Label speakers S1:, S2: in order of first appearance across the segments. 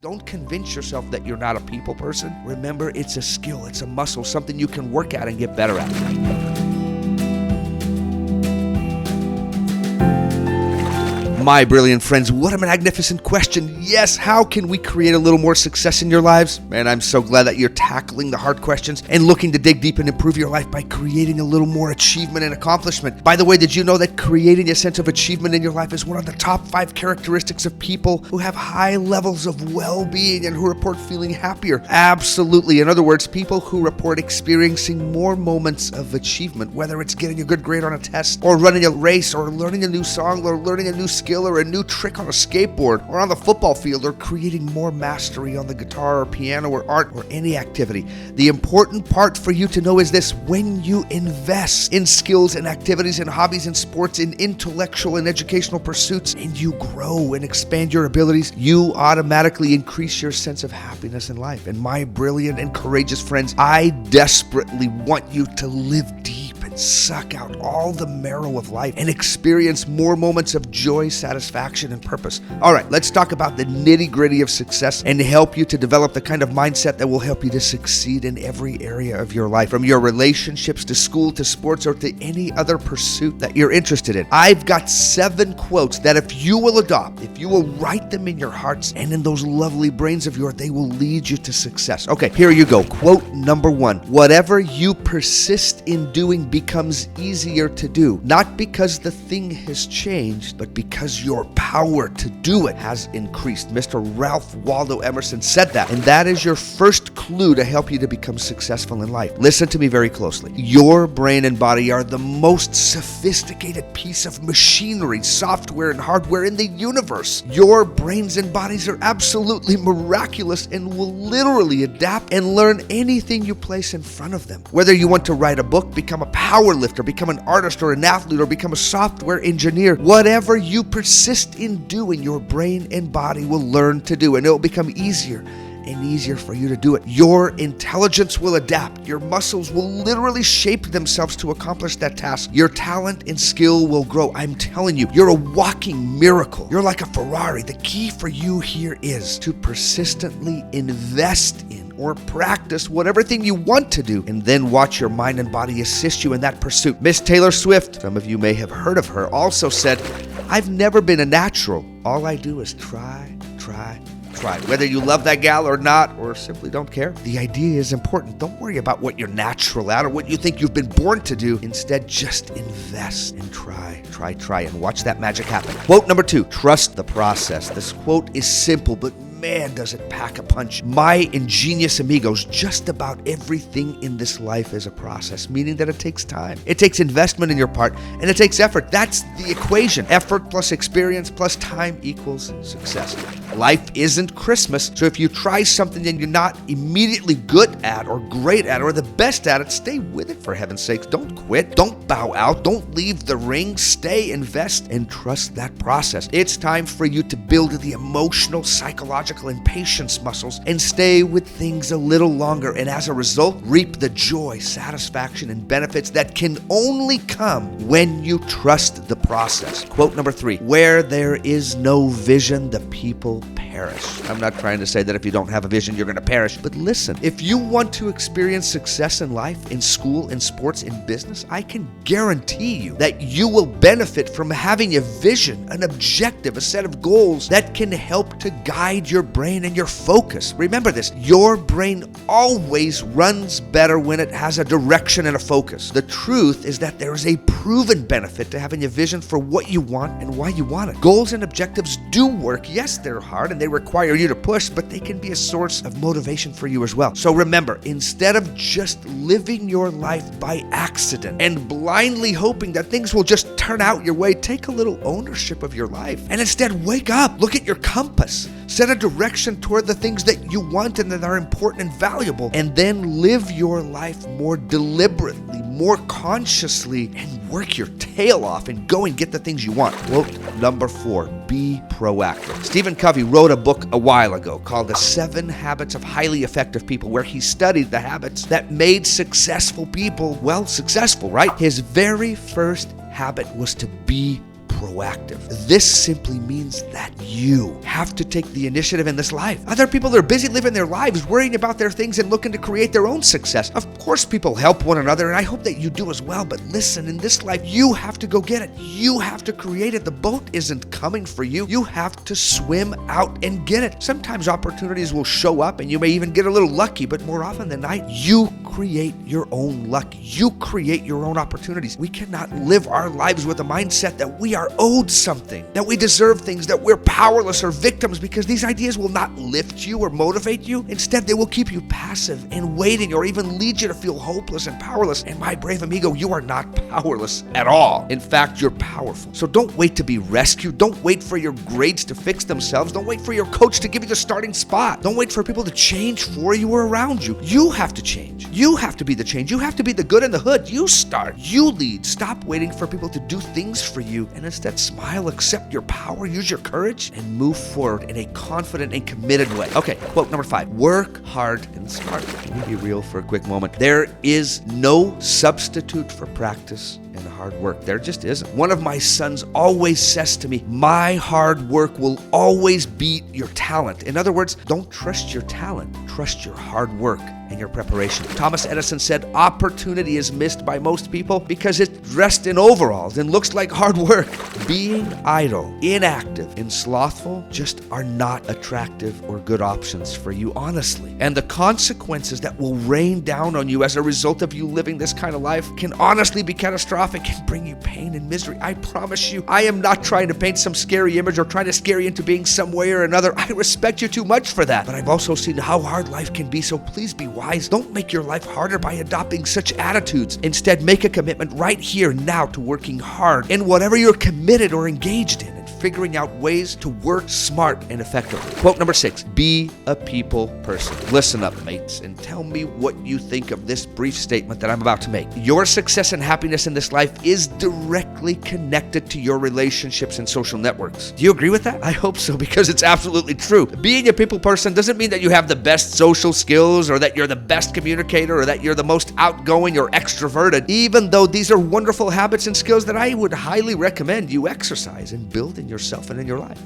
S1: Don't convince yourself that you're not a people person. Remember, it's a skill, it's a muscle, something you can work at and get better at. My brilliant friends, what a magnificent question. Yes, how can we create a little more success in your lives? And I'm so glad that you're tackling the hard questions and looking to dig deep and improve your life by creating a little more achievement and accomplishment. By the way, did you know that creating a sense of achievement in your life is one of the top 5 characteristics of people who have high levels of well-being and who report feeling happier? Absolutely. In other words, people who report experiencing more moments of achievement, whether it's getting a good grade on a test or running a race or learning a new song or learning a new skill or a new trick on a skateboard or on the football field or creating more mastery on the guitar or piano or art or any activity. The important part for you to know is this: when you invest in skills and activities and hobbies and sports, in intellectual and educational pursuits, and you grow and expand your abilities, you automatically increase your sense of happiness in life. And my brilliant and courageous friends, I desperately want you to live deep and suck out all the marrow of life and experience more moments of joy, satisfaction, and purpose. All right, let's talk about the nitty-gritty of success and help you to develop the kind of mindset that will help you to succeed in every area of your life, from your relationships to school to sports or to any other pursuit that you're interested in. I've got 7 quotes that if you will adopt, if you will write them in your hearts and in those lovely brains of yours, they will lead you to success. Okay, here you go. Quote number 1: whatever you persist in doing becomes easier to do, not because the thing has changed, but because your power to do it has increased. Mr. Ralph Waldo Emerson said that, and that is your first clue to help you to become successful in life. Listen to me very closely. Your brain and body are the most sophisticated piece of machinery, software, and hardware in the universe. Your brains and bodies are absolutely miraculous and will literally adapt and learn anything you place in front of them. Whether you want to write a book, become a power lifter, become an artist or an athlete, or become a software engineer, whatever you persist in doing, your brain and body will learn to do, and it will become easier and easier for you to do it. Your intelligence will adapt. Your muscles will literally shape themselves to accomplish that task. Your talent and skill will grow. I'm telling you, you're a walking miracle. You're like a Ferrari. The key for you here is to persistently invest in or practice whatever thing you want to do, and then watch your mind and body assist you in that pursuit. Miss Taylor Swift, some of you may have heard of her, also said, "I've never been a natural. All I do is try. Whether you love that gal or not, or simply don't care, the idea is important. Don't worry about what you're natural at or what you think you've been born to do. Instead, just invest and try, and watch that magic happen." Quote number 2, trust the process. This quote is simple, but man, does it pack a punch. My ingenious amigos, just about everything in this life is a process, meaning that it takes time. It takes investment in your part, and it takes effort. That's the equation. Effort plus experience plus time equals success. Life isn't Christmas, so if you try something and you're not immediately good at or great at or the best at it, stay with it for heaven's sakes. Don't quit. Don't bow out. Don't leave the ring. Stay, invest, and trust that process. It's time for you to build the emotional, psychological, and patience muscles and stay with things a little longer, and as a result, reap the joy, satisfaction, and benefits that can only come when you trust the process. Quote number 3, where there is no vision, the people perish. I'm not trying to say that if you don't have a vision, you're going to perish, but listen, if you want to experience success in life, in school, in sports, in business, I can guarantee you that you will benefit from having a vision, an objective, a set of goals that can help to guide your brain and your focus. Remember this, your brain always runs better when it has a direction and a focus. The truth is that there is a proven benefit to having a vision for what you want and why you want it. Goals and objectives do work. Yes, they're hard and they require you to push, but they can be a source of motivation for you as well. So remember, instead of just living your life by accident and blindly hoping that things will just turn out your way, take a little ownership of your life and instead wake up, look at your compass, set a direction toward the things that you want and that are important and valuable, and then live your life more deliberately, more consciously, and work your tail off and go and get the things you want. Quote number 4, be proactive. Stephen Covey wrote a book a while ago called The 7 Habits of Highly Effective People, where he studied the habits that made successful people, well, successful, right? His very first habit was to be proactive. This simply means that you have to take the initiative in this life. Other people are busy living their lives, worrying about their things and looking to create their own success. Of course, people help one another, and I hope that you do as well. But listen, in this life, you have to go get it. You have to create it. The boat isn't coming for you. You have to swim out and get it. Sometimes opportunities will show up and you may even get a little lucky, but more often than not, you create your own luck. You create your own opportunities. We cannot live our lives with a mindset that we are owed something, that we deserve things, that we're powerless or victims, because these ideas will not lift you or motivate you. Instead, they will keep you passive and waiting, or even lead you to feel hopeless and powerless. And my brave amigo, you are not powerless at all. In fact, you're powerful. So don't wait to be rescued. Don't wait for your grades to fix themselves. Don't wait for your coach to give you the starting spot. Don't wait for people to change for you or around you. You have to change. You have to be the change. You have to be the good in the hood. You start. You lead. Stop waiting for people to do things for you, and instead smile, accept your power, use your courage, and move forward in a confident and committed way. Okay, quote number 5. Work hard and smart. Can we be real for a quick moment? There is no substitute for practice and hard work. There just isn't. One of my sons always says to me, my hard work will always beat your talent. In other words, don't trust your talent, trust your hard work and your preparation. Thomas Edison said, opportunity is missed by most people because it's dressed in overalls and looks like hard work. Being idle, inactive, and slothful just are not attractive or good options for you, honestly. And the consequences that will rain down on you as a result of you living this kind of life can honestly be catastrophic and bring you pain and misery. I promise you, I am not trying to paint some scary image or trying to scare you into being some way or another. I respect you too much for that. But I've also seen how hard life can be, so please be wise. Don't make your life harder by adopting such attitudes. Instead, make a commitment right here now to working hard in whatever you're committed or engaged in, and figuring out ways to work smart and effectively. Quote number 6, be a people person. Listen up, mates, and tell me what you think of this brief statement that I'm about to make. Your success and happiness in this life is directly connected to your relationships and social networks. Do you agree with that? I hope so, because it's absolutely true. Being a people person doesn't mean that you have the best social skills, or that you're the best communicator, or that you're the most outgoing or extroverted, even though these are wonderful habits and skills that I would highly recommend you exercise and build in yourself and in your life.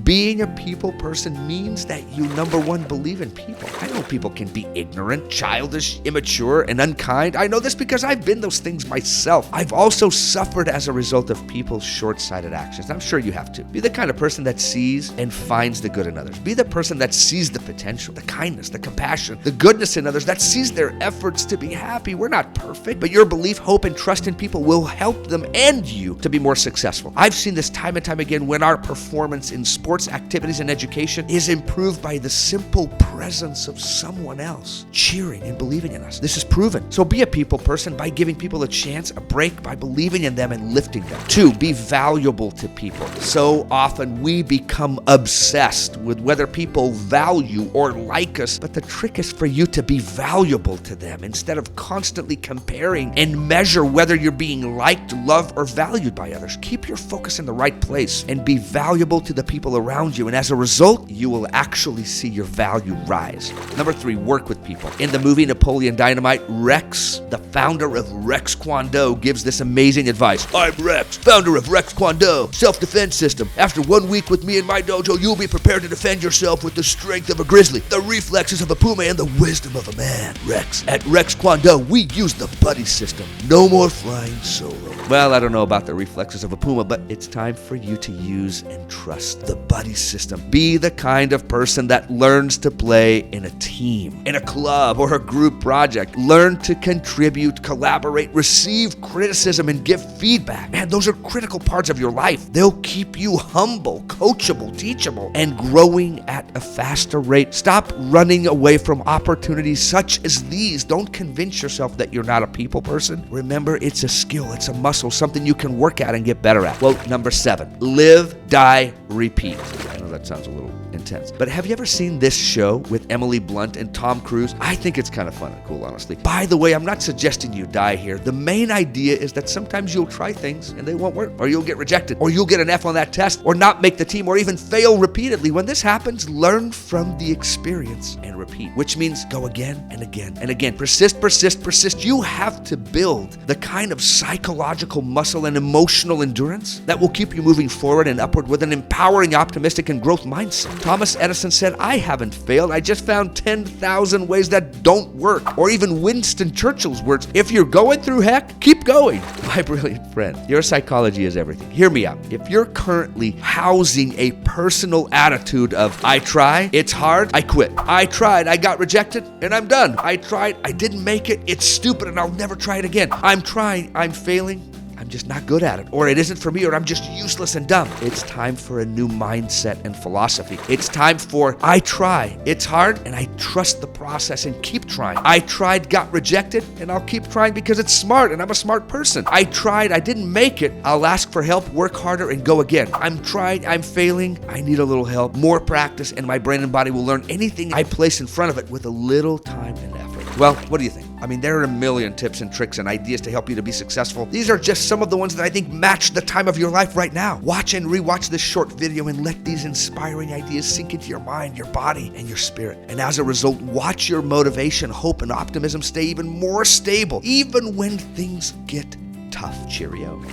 S1: Being a people person means that you, number one, believe in people. I know people can be ignorant, childish, immature, and unkind. I know this because I've been those things myself. I've also suffered as a result of people's short-sighted actions. I'm sure you have too. Be the kind of person that sees and finds the good in others. Be the person that sees the potential, the kindness, the compassion, the goodness in others, that sees their efforts to be happy. We're not perfect, but your belief, hope, and trust in people will help them and you to be more successful. I've seen this time and time again when our performance in sports activities and education is improved by the simple presence of someone else cheering and believing in us. This is proven. So be a people person by giving people a chance, a break, by believing in them and lifting them. 2, be valuable to people. So often we become obsessed with whether people value or like us, but the trick is for you to be valuable to them instead of constantly comparing and measure whether you're being liked, loved, or valued by others. Keep your focus in the right place and be valuable to the people around you, and as a result, you will actually see your value rise. Number 3, work with people. In the movie Napoleon Dynamite, Rex, the founder of Rex Kwon Do, gives this amazing advice. I'm Rex, founder of Rex Kwon Do, self-defense system. After 1 week with me in my dojo, you'll be prepared to defend yourself with the strength of a grizzly, the reflexes of a puma, and the wisdom of a man. Rex. At Rex Kwon Do, we use the buddy system. No more flying solo. Well, I don't know about the reflexes of a puma, but it's time for you to use and trust the buddy system. Be the kind of person that learns to play in a team, in a club, or a group project. Learn to contribute, collaborate, receive criticism, and give feedback. Man, those are critical parts of your life. They'll keep you humble, coachable, teachable, and growing at a faster rate. Stop running away from opportunities such as these. Don't convince yourself that you're not a people person. Remember, it's a skill, it's a muscle, something you can work at and get better at. Quote number 7, live, die, repeat. I know that sounds a little intense. But have you ever seen this show with Emily Blunt and Tom Cruise? I think it's kind of fun and cool, honestly. By the way, I'm not suggesting you die here. The main idea is that sometimes you'll try things and they won't work, or you'll get rejected, or you'll get an F on that test, or not make the team, or even fail repeatedly. When this happens, learn from the experience and repeat, which means go again and again and again. Persist, persist, persist. You have to build the kind of psychological muscle and emotional endurance that will keep you moving forward and upward with an empowering, optimistic, and growth mindset. Thomas Edison said, I haven't failed. I just found 10,000 ways that don't work. Or even Winston Churchill's words, if you're going through heck, keep going. My brilliant friend, your psychology is everything. Hear me out. If you're currently housing a personal attitude of, I try, it's hard, I quit. I tried, I got rejected, and I'm done. I tried, I didn't make it, it's stupid, and I'll never try it again. I'm trying, I'm failing, I'm just not good at it, or it isn't for me, or I'm just useless and dumb. It's time for a new mindset and philosophy. It's time for, I try, it's hard, and I trust the process and keep trying. I tried, got rejected, and I'll keep trying because it's smart, and I'm a smart person. I tried, I didn't make it, I'll ask for help, work harder, and go again. I'm trying, I'm failing, I need a little help, more practice, and my brain and body will learn anything I place in front of it with a little time and effort. Well, what do you think? I mean, there are a million tips and tricks and ideas to help you to be successful. These are just some of the ones that I think match the time of your life right now. Watch and rewatch this short video and let these inspiring ideas sink into your mind, your body, and your spirit. And as a result, watch your motivation, hope, and optimism stay even more stable, even when things get tough. Cheerio.